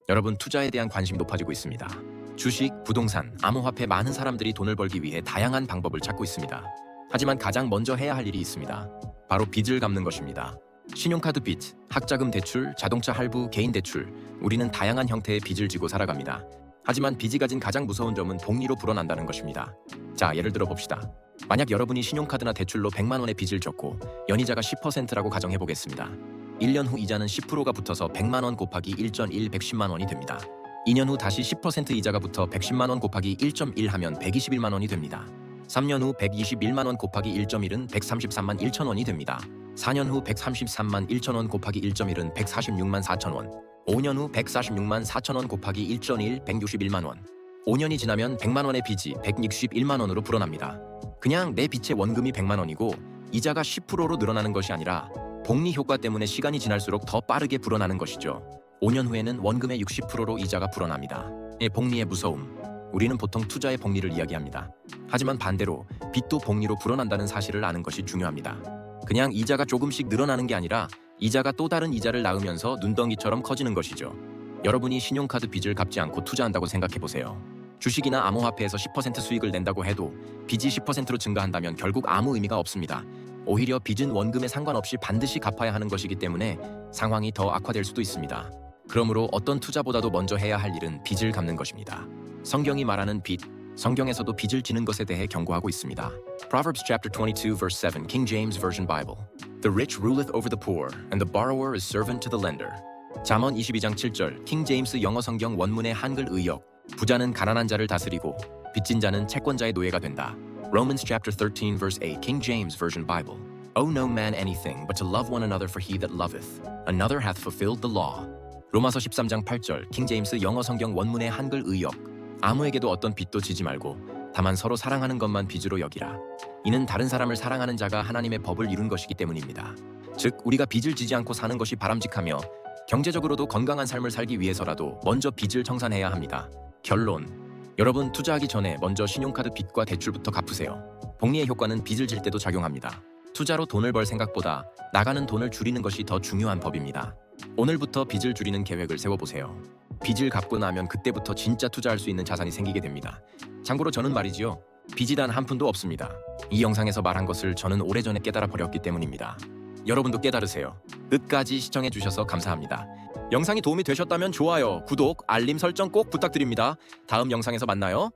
여러분, 투자에 대한 관심이 높아지고 있습니다. 주식, 부동산, 암호화폐, 많은 사람들이 돈을 벌기 위해 다양한 방법을 찾고 있습니다. 하지만 가장 먼저 해야 할 일이 있습니다. 바로 빚을 갚는 것입니다. 신용카드 빚, 학자금 대출, 자동차 할부, 개인 대출, 우리는 다양한 형태의 빚을 지고 살아갑니다. 하지만 빚이 가진 가장 무서운 점은 복리로 불어난다는 것입니다. 자, 예를 들어 봅시다. 만약 여러분이 신용카드나 대출로 100만 원의 빚을 졌고 연이자가 10%라고 가정해 보겠습니다. 1년 후 이자는 10%가 붙어서 100만 원 곱하기 1.1 110만 원이 됩니다. 2년 후 다시 10% 이자가 붙어 110만 원 곱하기 1.1 하면 121만 원이 됩니다. 3년 후 121만 원 곱하기 1.1은 133만 1천 원이 됩니다. 4년 후 133만 1천 원 곱하기 1.1은 146만 4천 원. 5년 후 146만 4천 원 곱하기 1.1 161만 원. 5년이 지나면 100만 원의 빚이 161만 원으로 불어납니다. 그냥 내 빚의 원금이 100만 원이고 이자가 10%로 늘어나는 것이 아니라 복리 효과 때문에 시간이 지날수록 더 빠르게 불어나는 것이죠. 5년 후에는 원금의 60%로 이자가 불어납니다. 복리의 무서움. 우리는 보통 투자의 복리를 이야기합니다. 하지만 반대로 빚도 복리로 불어난다는 사실을 아는 것이 중요합니다. 그냥 이자가 조금씩 늘어나는 게 아니라 이자가 또 다른 이자를 낳으면서 눈덩이처럼 커지는 것이죠. 여러분이 신용카드 빚을 갚지 않고 투자한다고 생각해보세요. 주식이나 암호화폐에서 10% 수익을 낸다고 해도 빚이 10%로 증가한다면 결국 아무 의미가 없습니다. 오히려 빚은 원금에 상관없이 반드시 갚아야 하는 것이기 때문에 상황이 더 악화될 수도 있습니다. 그러므로 어떤 투자보다도 먼저 해야 할 일은 빚을 갚는 것입니다. 성경이 말하는 빚, 성경에서도 빚을 지는 것에 대해 경고하고 있습니다. Proverbs chapter 22 verse 7, King James Version Bible. The rich ruleth over the poor, and the borrower is servant to the lender. 잠언 22장 7절, 킹 제임스 영어 성경 원문의 한글 의역. 부자는 가난한 자를 다스리고 빚진 자는 채권자의 노예가 된다. Romans chapter 13 verse 8, King James Version Bible. Owe no man anything but to love one another, for he that loveth another hath fulfilled the law. 로마서 13장 8절, 킹 제임스 영어 성경 원문의 한글 의역. 아무에게도 어떤 빚도 지지 말고 다만 서로 사랑하는 것만 빚으로 여기라. 이는 다른 사람을 사랑하는 자가 하나님의 법을 이룬 것이기 때문입니다. 즉, 우리가 빚을 지지 않고 사는 것이 바람직하며 경제적으로도 건강한 삶을 살기 위해서라도 먼저 빚을 청산해야 합니다. 결론. 여러분, 투자하기 전에 먼저 신용카드 빚과 대출부터 갚으세요. 복리의 효과는 빚을 질 때도 작용합니다. 투자로 돈을 벌 생각보다 나가는 돈을 줄이는 것이 더 중요한 법입니다. 오늘부터 빚을 줄이는 계획을 세워보세요. 빚을 갚고 나면 그때부터 진짜 투자할 수 있는 자산이 생기게 됩니다. 참고로 저는 말이지요, 빚이 단 한 푼도 없습니다. 이 영상에서 말한 것을 저는 오래전에 깨달아 버렸기 때문입니다. 여러분도 깨달으세요. 끝까지 시청해주셔서 감사합니다. 영상이 도움이 되셨다면 좋아요, 구독, 알림 설정 꼭 부탁드립니다. 다음 영상에서 만나요.